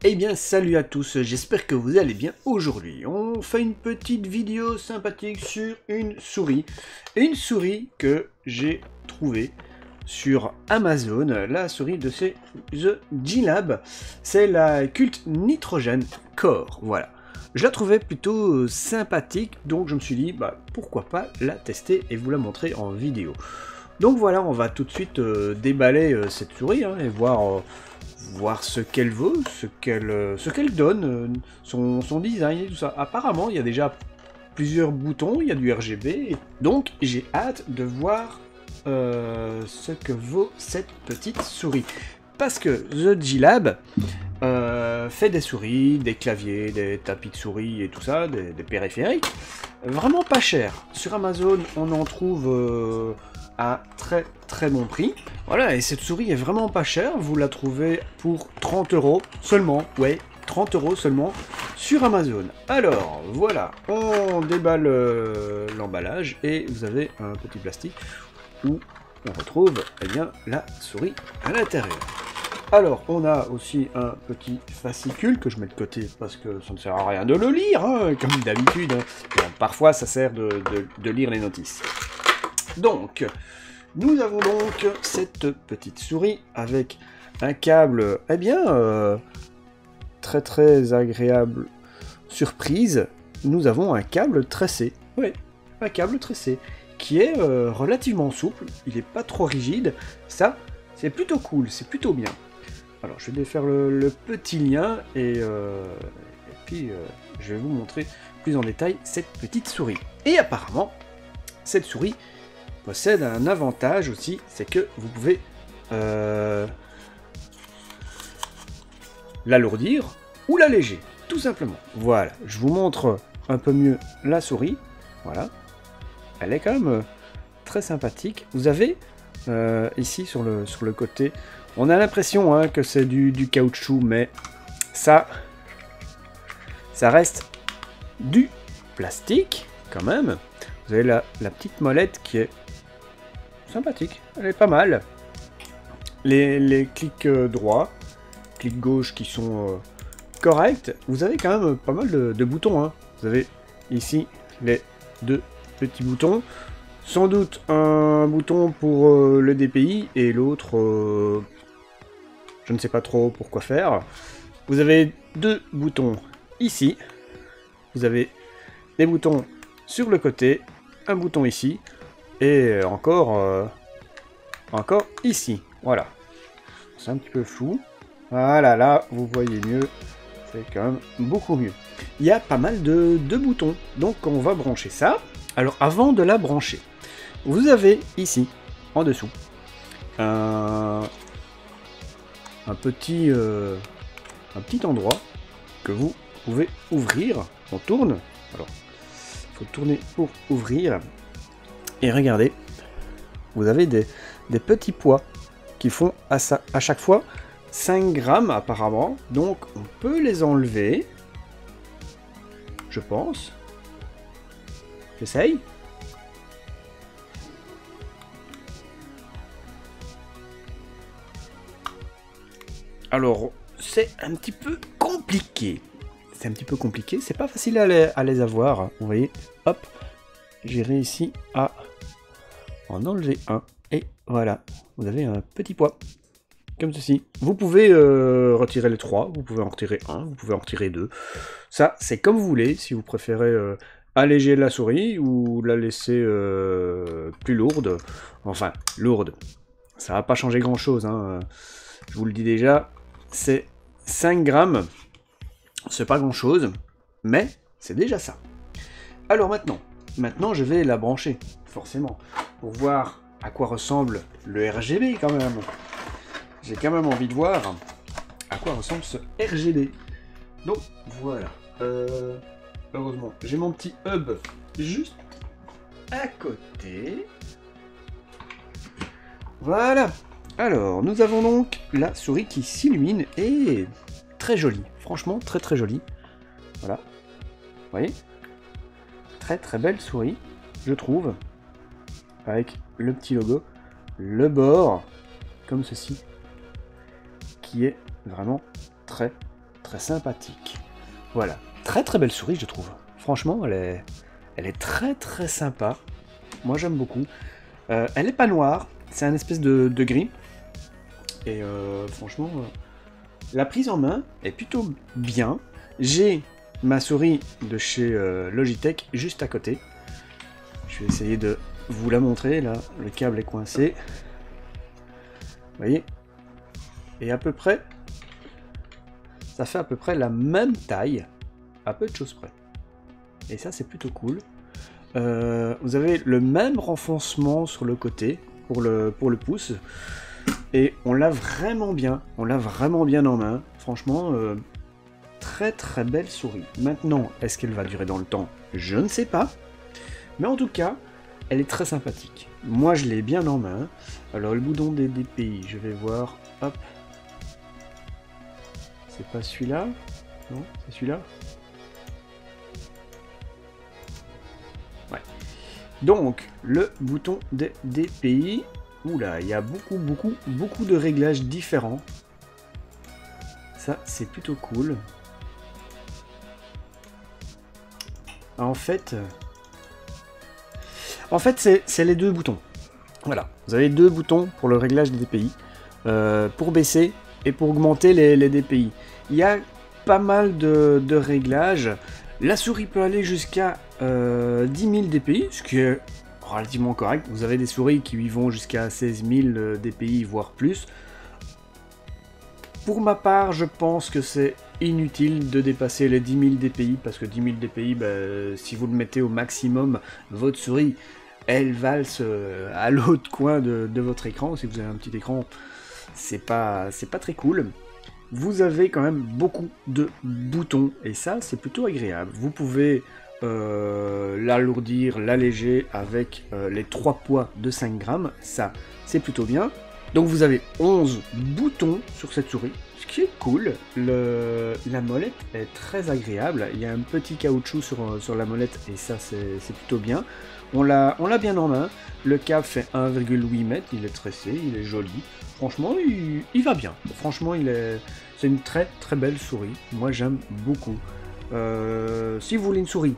Eh bien salut à tous, j'espère que vous allez bien. Aujourd'hui on fait une petite vidéo sympathique sur une souris. Une souris que j'ai trouvée sur Amazon, la souris de chez The G-Lab. C'est la Cult Nitrogen Core, voilà. Je la trouvais plutôt sympathique, donc je me suis dit bah, pourquoi pas la tester et vous la montrer en vidéo. Donc voilà, on va tout de suite déballer cette souris et voir ce qu'elle vaut, ce qu'elle donne, son design et tout ça. Apparemment, il y a déjà plusieurs boutons, il y a du RGB, donc j'ai hâte de voir ce que vaut cette petite souris. Parce que The G-Lab fait des souris, des claviers, des tapis de souris et tout ça, des périphériques, vraiment pas cher. Sur Amazon, on en trouve à très bon prix. Voilà, et cette souris est vraiment pas chère, vous la trouvez pour 30 € seulement, ouais, 30 € seulement sur Amazon. Alors, voilà, on déballe l'emballage et vous avez un petit plastique où on retrouve eh bien, la souris à l'intérieur. Alors, on a aussi un petit fascicule que je mets de côté parce que ça ne sert à rien de le lire, comme d'habitude. Bon, parfois, ça sert de lire les notices. Donc, nous avons donc cette petite souris avec un câble, eh bien, très agréable surprise. Nous avons un câble tressé, oui, un câble tressé, qui est relativement souple, il n'est pas trop rigide, ça, c'est plutôt cool, c'est plutôt bien. Alors, je vais défaire le petit lien et puis je vais vous montrer plus en détail cette petite souris. Et apparemment, cette souris possède un avantage aussi, c'est que vous pouvez l'alourdir ou l'alléger, tout simplement. Voilà, je vous montre un peu mieux la souris. Voilà, elle est quand même très sympathique. Vous avez ici sur le côté, on a l'impression que c'est du caoutchouc, mais ça reste du plastique quand même. Vous avez la petite molette qui est sympathique, elle est pas mal. Les clics droits, clics gauche qui sont corrects. Vous avez quand même pas mal de boutons. Vous avez ici les deux petits boutons. Sans doute un bouton pour le DPI et l'autre, je ne sais pas trop pourquoi faire. Vous avez deux boutons ici. Vous avez des boutons sur le côté, un bouton ici. Et encore ici, voilà. C'est un petit peu flou. Voilà, là, vous voyez mieux. C'est quand même beaucoup mieux. Il y a pas mal de boutons, donc on va brancher ça. Alors, avant de la brancher, vous avez ici, en dessous, un petit endroit que vous pouvez ouvrir. On tourne. Alors, il faut tourner pour ouvrir. Et regardez, vous avez des petits poids qui font à chaque fois 5 grammes apparemment. Donc on peut les enlever, je pense. J'essaye. Alors, c'est un petit peu compliqué. C'est un petit peu compliqué, c'est pas facile à les avoir. Vous voyez, hop, j'ai réussi à en enlever un. Et voilà, vous avez un petit poids. Comme ceci. Vous pouvez retirer les 3, vous pouvez en retirer 1, vous pouvez en retirer 2. Ça, c'est comme vous voulez, si vous préférez alléger la souris ou la laisser plus lourde. Enfin, lourde. Ça va pas changer grand-chose. Je vous le dis déjà, c'est 5 grammes. C'est pas grand-chose, mais c'est déjà ça. Alors maintenant, je vais la brancher, forcément, pour voir à quoi ressemble le RGB quand même. J'ai quand même envie de voir à quoi ressemble ce RGB. Donc voilà. Heureusement, j'ai mon petit hub juste à côté. Voilà. Alors, nous avons donc la souris qui s'illumine et très jolie. Franchement, très jolie. Voilà. Vous voyez ? Très belle souris, je trouve. Avec le petit logo. Le bord, comme ceci. Qui est vraiment très très sympathique. Voilà, très très belle souris je trouve. Franchement, elle est très très sympa. Moi j'aime beaucoup. Elle est pas noire, c'est un espèce de gris. Et franchement, la prise en main est plutôt bien. J'ai ma souris de chez Logitech juste à côté. Je vais essayer de vous la montrer, là, le câble est coincé. Vous voyez? Et à peu près, ça fait à peu près la même taille, à peu de choses près. Et ça, c'est plutôt cool. Vous avez le même renfoncement sur le côté, pour le pouce. Et on l'a vraiment bien en main. Franchement, très très belle souris. Maintenant, est-ce qu'elle va durer dans le temps? Je ne sais pas. Mais en tout cas, elle est très sympathique. Moi, je l'ai bien en main. Alors, le bouton des DPI, je vais voir. Hop. C'est pas celui-là? Non, c'est celui-là? Ouais. Donc, le bouton des DPI. Oula, il y a beaucoup de réglages différents. Ça, c'est plutôt cool. En fait, c'est les deux boutons. Voilà, vous avez deux boutons pour le réglage des DPI, pour baisser et pour augmenter les DPI. Il y a pas mal de réglages. La souris peut aller jusqu'à 10 000 DPI, ce qui est relativement correct. Vous avez des souris qui vont jusqu'à 16 000 DPI, voire plus. Pour ma part, je pense que c'est inutile de dépasser les 10 000 DPI, parce que 10 000 DPI, si vous le mettez au maximum, votre souris, elle valse à l'autre coin de votre écran. Si vous avez un petit écran, c'est pas très cool. Vous avez quand même beaucoup de boutons, et ça, c'est plutôt agréable. Vous pouvez l'alourdir, l'alléger avec les 3 poids de 5 grammes, ça, c'est plutôt bien. Donc vous avez 11 boutons sur cette souris, ce qui est cool. La molette est très agréable, il y a un petit caoutchouc sur la molette et ça c'est plutôt bien. On l'a bien en main, le câble fait 1,8 m, il est tressé, il est joli. Franchement, il va bien. Franchement, c'est une très très belle souris, moi j'aime beaucoup. Si vous voulez une souris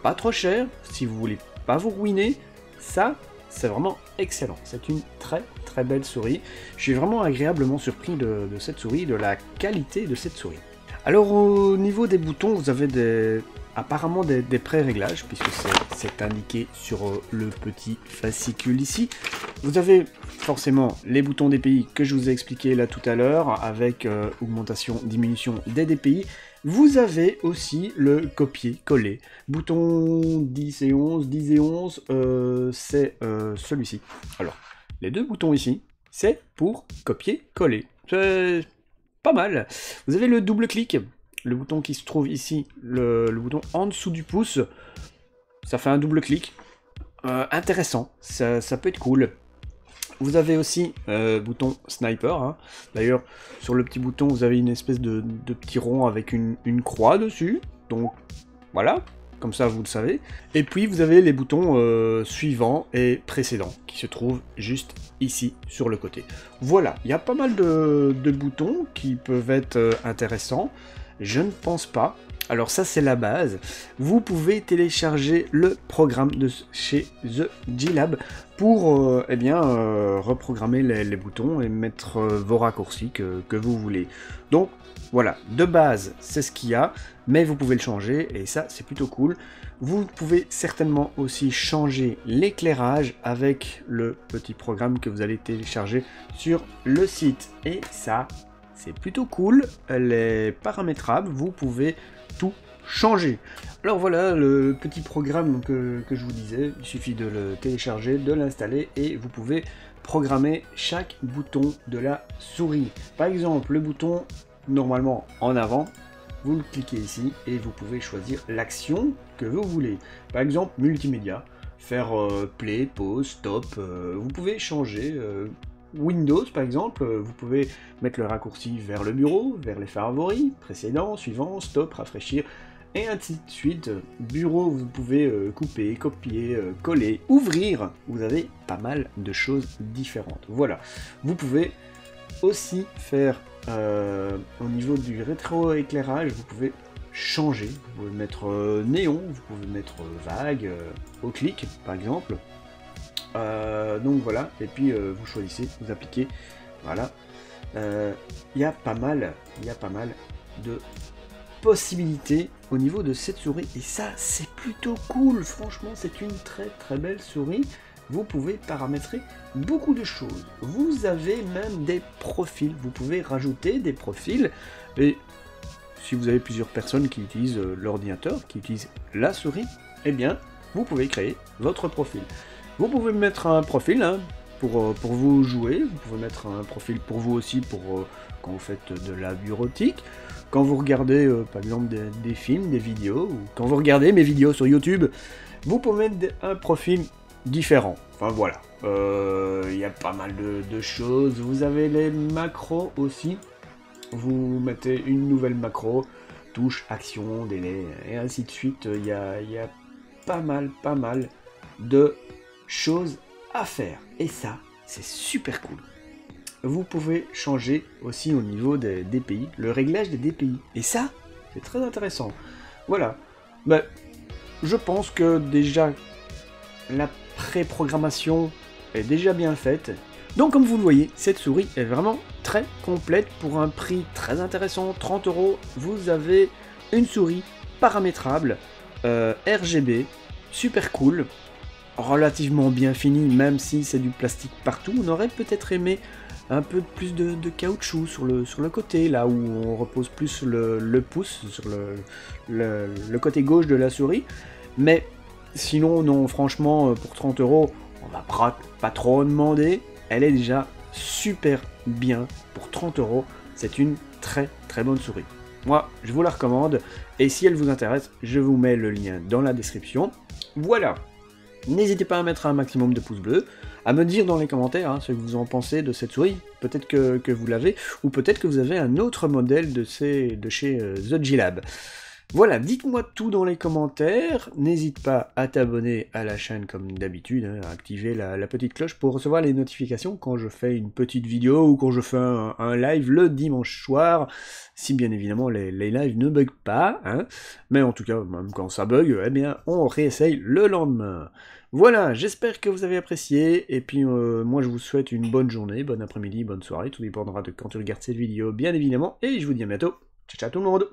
pas trop chère, si vous voulez pas vous ruiner, ça c'est vraiment excellent. C'est une très très belle souris. Je suis vraiment agréablement surpris de cette souris, de la qualité de cette souris. Alors au niveau des boutons, vous avez apparemment des pré-réglages, puisque c'est indiqué sur le petit fascicule ici. Vous avez forcément les boutons DPI que je vous ai expliqué là tout à l'heure, avec augmentation, diminution des DPI. Vous avez aussi le copier-coller. Bouton 10 et 11, 10 et 11, c'est celui-ci. Alors, les deux boutons ici, c'est pour copier-coller. C'est pas mal. Vous avez le double-clic, le bouton qui se trouve ici, le bouton en dessous du pouce. Ça fait un double-clic. Intéressant, ça peut être cool. Vous avez aussi bouton sniper, hein. D'ailleurs sur le petit bouton vous avez une espèce de petit rond avec une croix dessus, donc voilà, comme ça vous le savez. Et puis vous avez les boutons suivants et précédents qui se trouvent juste ici sur le côté. Voilà, il y a pas mal de boutons qui peuvent être intéressants, je ne pense pas. Alors ça c'est la base, vous pouvez télécharger le programme de chez The G-Lab pour reprogrammer les boutons et mettre vos raccourcis que vous voulez. Donc voilà, de base c'est ce qu'il y a, mais vous pouvez le changer et ça c'est plutôt cool. Vous pouvez certainement aussi changer l'éclairage avec le petit programme que vous allez télécharger sur le site. Et ça c'est plutôt cool, elle est paramétrable, vous pouvez tout changer. Alors voilà le petit programme que je vous disais, il suffit de le télécharger, de l'installer et vous pouvez programmer chaque bouton de la souris. Par exemple le bouton normalement en avant, vous le cliquez ici et vous pouvez choisir l'action que vous voulez. Par exemple multimédia, faire play, pause, stop, vous pouvez changer. Windows par exemple, vous pouvez mettre le raccourci vers le bureau, vers les favoris, précédent, suivant, stop, rafraîchir, et ainsi de suite. Bureau, vous pouvez couper, copier, coller, ouvrir, vous avez pas mal de choses différentes. Voilà, vous pouvez aussi faire au niveau du rétroéclairage, vous pouvez changer. Vous pouvez mettre néon, vous pouvez mettre vague, au clic par exemple. Donc voilà, et puis vous choisissez, vous appliquez, voilà. Il y a pas mal de possibilités au niveau de cette souris, et ça c'est plutôt cool, franchement c'est une très belle souris. Vous pouvez paramétrer beaucoup de choses, vous avez même des profils, vous pouvez rajouter des profils, et si vous avez plusieurs personnes qui utilisent l'ordinateur, qui utilisent la souris, eh bien vous pouvez créer votre profil. Vous pouvez mettre un profil hein, pour vous jouer, vous pouvez mettre un profil pour vous aussi pour quand vous faites de la bureautique, quand vous regardez par exemple des films, des vidéos, ou quand vous regardez mes vidéos sur YouTube, vous pouvez mettre un profil différent. Enfin voilà, il y a pas mal de choses. Vous avez les macros aussi, vous mettez une nouvelle macro, touche, action, délai, et ainsi de suite. Il y a pas mal de choses à faire, et ça c'est super cool. Vous pouvez changer aussi au niveau des DPI, le réglage des DPI, et ça c'est très intéressant. Voilà, ben, je pense que déjà la pré-programmation est déjà bien faite, donc comme vous le voyez, cette souris est vraiment très complète pour un prix très intéressant, 30 €. Vous avez une souris paramétrable, RGB, super cool, relativement bien fini, même si c'est du plastique partout. On aurait peut-être aimé un peu plus de caoutchouc sur le côté, là où on repose plus le pouce sur le côté gauche de la souris. Mais sinon, non, franchement, pour 30 €, on va pas trop en demander. Elle est déjà super bien pour 30 €. C'est une très bonne souris. Moi, je vous la recommande. Et si elle vous intéresse, je vous mets le lien dans la description. Voilà. N'hésitez pas à mettre un maximum de pouces bleus, à me dire dans les commentaires ce que vous en pensez de cette souris. Peut-être que vous l'avez, ou peut-être que vous avez un autre modèle de chez The G-Lab. Voilà, dites-moi tout dans les commentaires, n'hésite pas à t'abonner à la chaîne comme d'habitude, à activer la petite cloche pour recevoir les notifications quand je fais une petite vidéo ou quand je fais un live le dimanche soir, si bien évidemment les lives ne bug pas, mais en tout cas, même quand ça bug, eh bien on réessaye le lendemain. Voilà, j'espère que vous avez apprécié, et puis moi je vous souhaite une bonne journée, bon après-midi, bonne soirée, tout dépendra de quand tu regardes cette vidéo bien évidemment, et je vous dis à bientôt, ciao ciao tout le monde.